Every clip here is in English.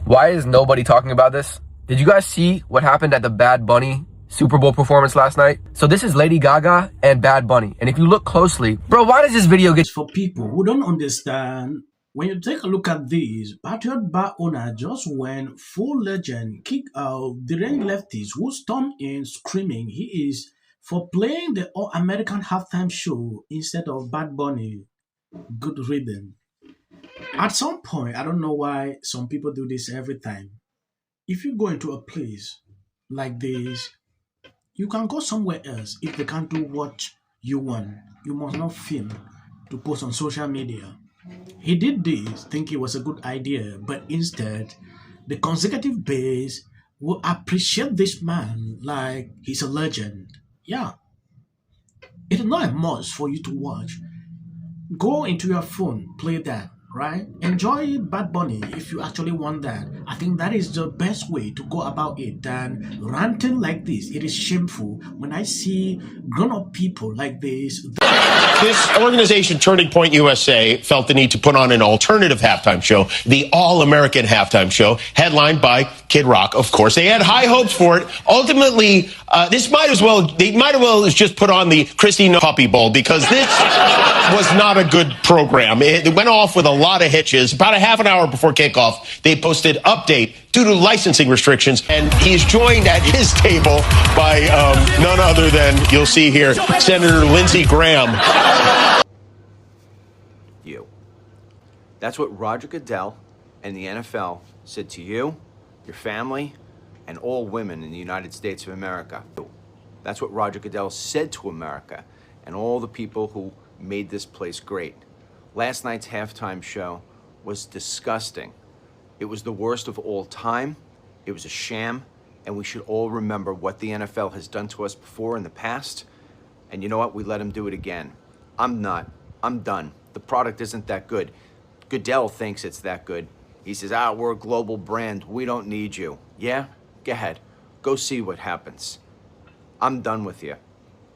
Why is nobody talking about this? Did you guys see what happened at the Bad Bunny Super Bowl performance last night? So this is Lady Gaga and Bad Bunny. And if you look closely, bro, why does this video get... For people who don't understand, when you take a look at this, Patriot bar owner just went full legend, kick out the rain lefties who stormed in screaming he is for playing the All-American halftime show instead of Bad Bunny. Good riddance. At some point, I don't know why some people do this every time. If you go into a place like this, you can go somewhere else if they can't do what you want. You must not film to post on social media. He did this, think it was a good idea, but instead, the consecutive base will appreciate this man like he's a legend. Yeah, it is not a must for you to watch. Go into your phone, play that, right? Enjoy Bad Bunny if you actually want that. I think that is the best way to go about it than ranting like this. It is shameful when I see grown-up people like this. This organization, Turning Point USA, felt the need to put on an alternative halftime show, the All-American halftime show, headlined by Kid Rock, of course. They had high hopes for it. Ultimately, they might as well just put on the Christine Puppy Bowl, because this was not a good program. It went off with a lot of hitches. About a half an hour before kickoff, they posted update due to licensing restrictions, and he's joined at his table by none other than, you'll see here, Senator Lindsey Graham. You. That's what Roger Goodell and the NFL said to you, your family, and all women in the United States of America. That's what Roger Goodell said to America and all the people who made this place great. Last night's halftime show was disgusting. It was the worst of all time. It was a sham, and we should all remember what the NFL has done to us before in the past. And you know what? We let them do it again. I'm not. I'm done. The product isn't that good. Goodell thinks it's that good. He says, we're a global brand. We don't need you. Yeah? Go ahead. Go see what happens. I'm done with you.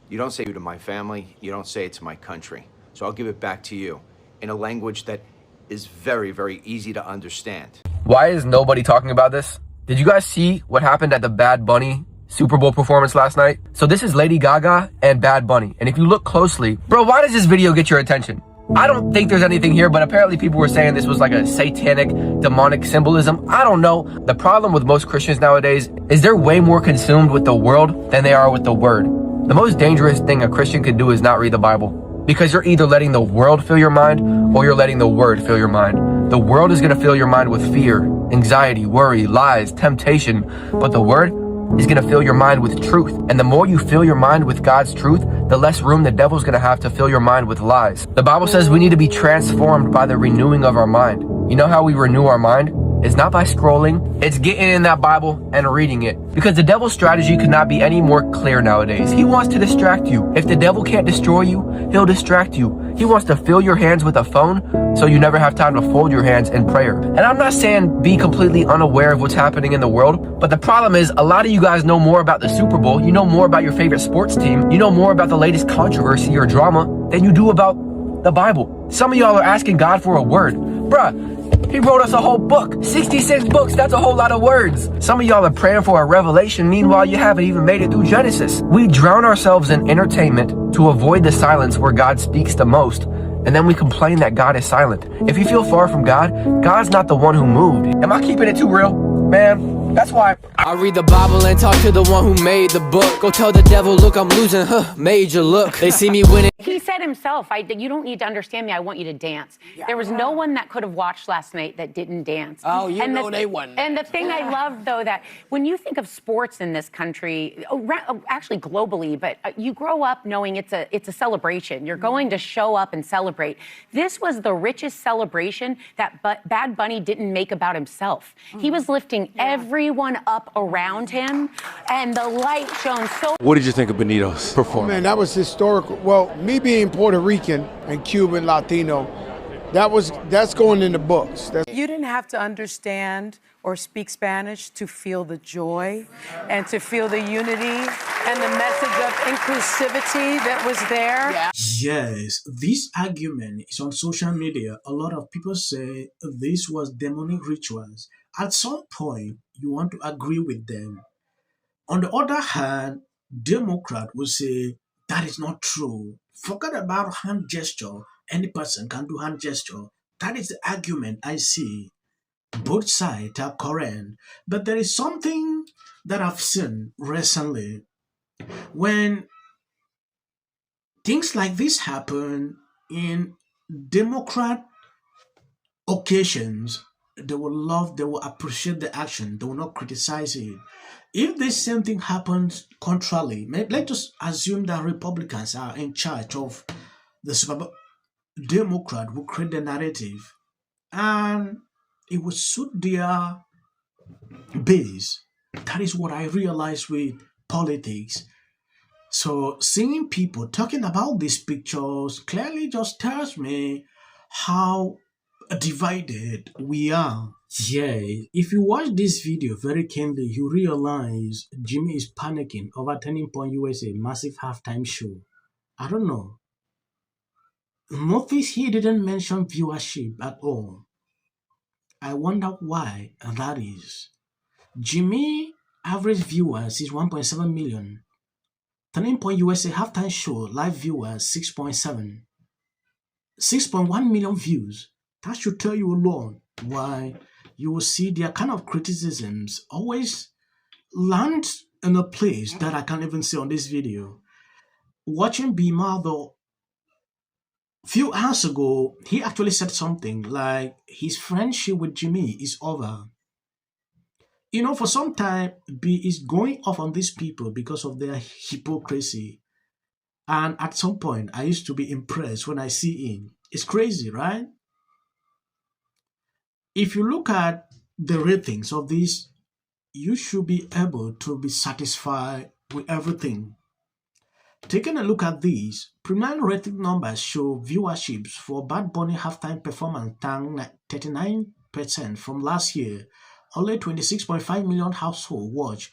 You don't say it to my family. You don't say it to my country. So I'll give it back to you in a language that is very, very easy to understand. Why is nobody talking about this? Did you guys see what happened at the Bad Bunny Super Bowl performance last night? So this is Lady Gaga and Bad Bunny. And if you look closely, bro, why does this video get your attention? I don't think there's anything here, but apparently people were saying this was like a satanic, demonic symbolism. I don't know. The problem with most Christians nowadays is they're way more consumed with the world than they are with the word. The most dangerous thing a Christian can do is not read the Bible, because you're either letting the world fill your mind or you're letting the word fill your mind. The world is going to fill your mind with fear, anxiety, worry, lies, temptation, but the word is going to fill your mind with truth. And the more you fill your mind with God's truth, the less room the devil's going to have to fill your mind with lies. The Bible says we need to be transformed by the renewing of our mind. You know how we renew our mind? It's not by scrolling, it's getting in that Bible and reading it. Because the devil's strategy could not be any more clear nowadays. He wants to distract you. If the devil can't destroy you, he'll distract you. He wants to fill your hands with a phone so you never have time to fold your hands in prayer. And I'm not saying be completely unaware of what's happening in the world, but the problem is a lot of you guys know more about the Super Bowl, you know more about your favorite sports team, you know more about the latest controversy or drama than you do about the Bible. Some of y'all are asking God for a word. Bruh, he wrote us a whole book, 66 books, that's a whole lot of words. Some of y'all are praying for a revelation, meanwhile you haven't even made it through Genesis. We drown ourselves in entertainment to avoid the silence where God speaks the most, and then we complain that God is silent. If you feel far from God, God's not the one who moved. Am I keeping it too real? Man, that's why I read the Bible and talk to the one who made the book. Go tell the devil, look, I'm losing, major look. They see me winning. He said himself, you don't need to understand me, I want you to dance. Yeah. There was no one that could have watched last night that didn't dance. Oh, they won. And the thing I love, though, that when you think of sports in this country, actually globally, but you grow up knowing it's a celebration. You're going to show up and celebrate. This was the richest celebration that Bad Bunny didn't make about himself. He was lifting everyone up around him, and the light shone so... What did you think of Benito's performance? Man, that was historical. Well, me being Puerto Rican and Cuban Latino, that's going in the books. You didn't have to understand or speak Spanish to feel the joy and to feel the unity and the message of inclusivity that was there. Yeah. Yes, this argument is on social media. A lot of people say this was demonic rituals. At some point, you want to agree with them. On the other hand, Democrat will say that is not true. Forget about hand gesture. Any person can do hand gesture. That is the argument I see. Both sides are correct. But there is something that I've seen recently. When things like this happen in Democrat occasions, they will appreciate the action, they will not criticize it. If this same thing happens contrarily, let's just assume that Republicans are in charge of the Superbowl, Democrat will create the narrative and it will suit their base. That is what I realize with politics. So seeing people talking about these pictures clearly just tells me how divided we are. Yeah, if you watch this video very keenly, you realize Jimmy is panicking over Turning Point USA massive halftime show. I don't know. Notice he didn't mention viewership at all. I wonder why that is. Jimmy average viewers is 1.7 million. Turning Point USA halftime show live viewers 6.7. 6.1 million views. That should tell you alone why you will see their kind of criticisms always land in a place that I can't even see on this video. Watching Behar though, few hours ago, he actually said something like his friendship with Jimmy is over. You know, for some time, B is going off on these people because of their hypocrisy. And at some point, I used to be impressed when I see him. It's crazy, right? If you look at the ratings of this, you should be able to be satisfied with everything. Taking a look at these, preliminary rating numbers show viewerships for Bad Bunny halftime performance down 39% from last year. Only 26.5 million households watch.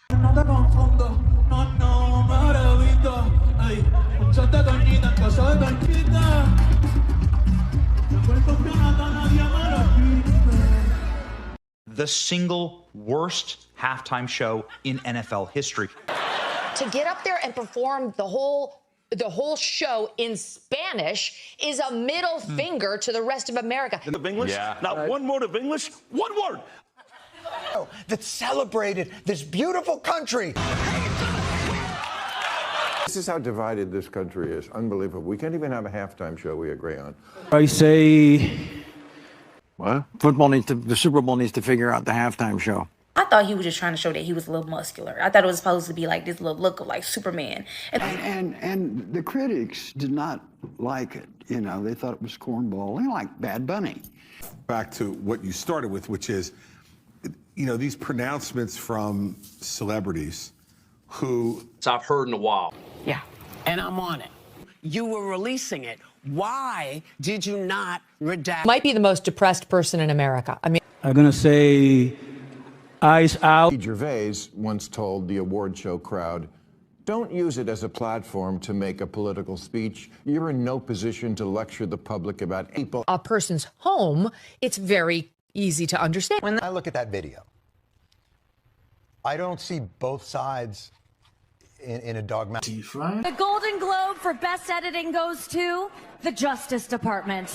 The single worst halftime show in NFL history. To get up there and perform the whole show in Spanish is a middle finger to the rest of America. Of English? Yeah. Not one word of English, one word. That celebrated this beautiful country. This is how divided this country is. Unbelievable. We can't even have a halftime show we agree on. I say... What? The Super Bowl needs to figure out the halftime show. I thought he was just trying to show that he was a little muscular. I thought it was supposed to be like this little look of like Superman. And the critics did not like it. You know, they thought it was cornball. They like Bad Bunny. Back to what you started with, which is, you know, these pronouncements from celebrities who I've heard in a while. Yeah, and I'm on it. You were releasing it. Why did you not redact? Might be the most depressed person in America. I mean, I'm gonna say eyes out. Gervais once told the award show crowd, "Don't use it as a platform to make a political speech. You're in no position to lecture the public about people." a person's home, it's very easy to understand. When I look at that video, I don't see both sides in a dogmatic. The Golden Globe for Best Editing goes to the Justice Department.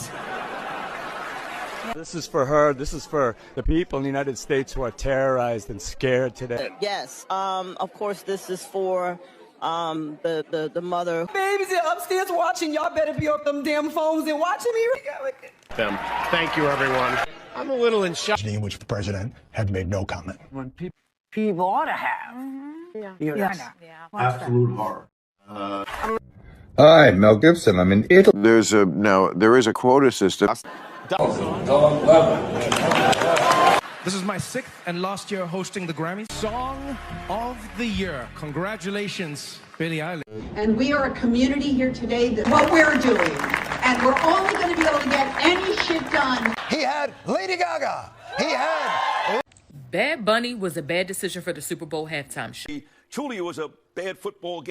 This is for her. This is for the people in the United States who are terrorized and scared today. Yes. Of course, this is for the mother. Babies are upstairs watching. Y'all better be up them damn phones and watching me. Them. Thank you, everyone. I'm a little in shock. In which the president had made no comment. When people ought to have. Yeah. Absolute horror. Hi, Mel Gibson. I'm in Italy. There is a quota system. This is my 6th and last year hosting the Grammys. Song of the Year. Congratulations, Billie Eilish. And we are a community here today that what we're doing. And we're only going to be able to get any shit done. He had Lady Gaga. He had... Bad Bunny was a bad decision for the Super Bowl halftime show. Truly, it was a bad football game.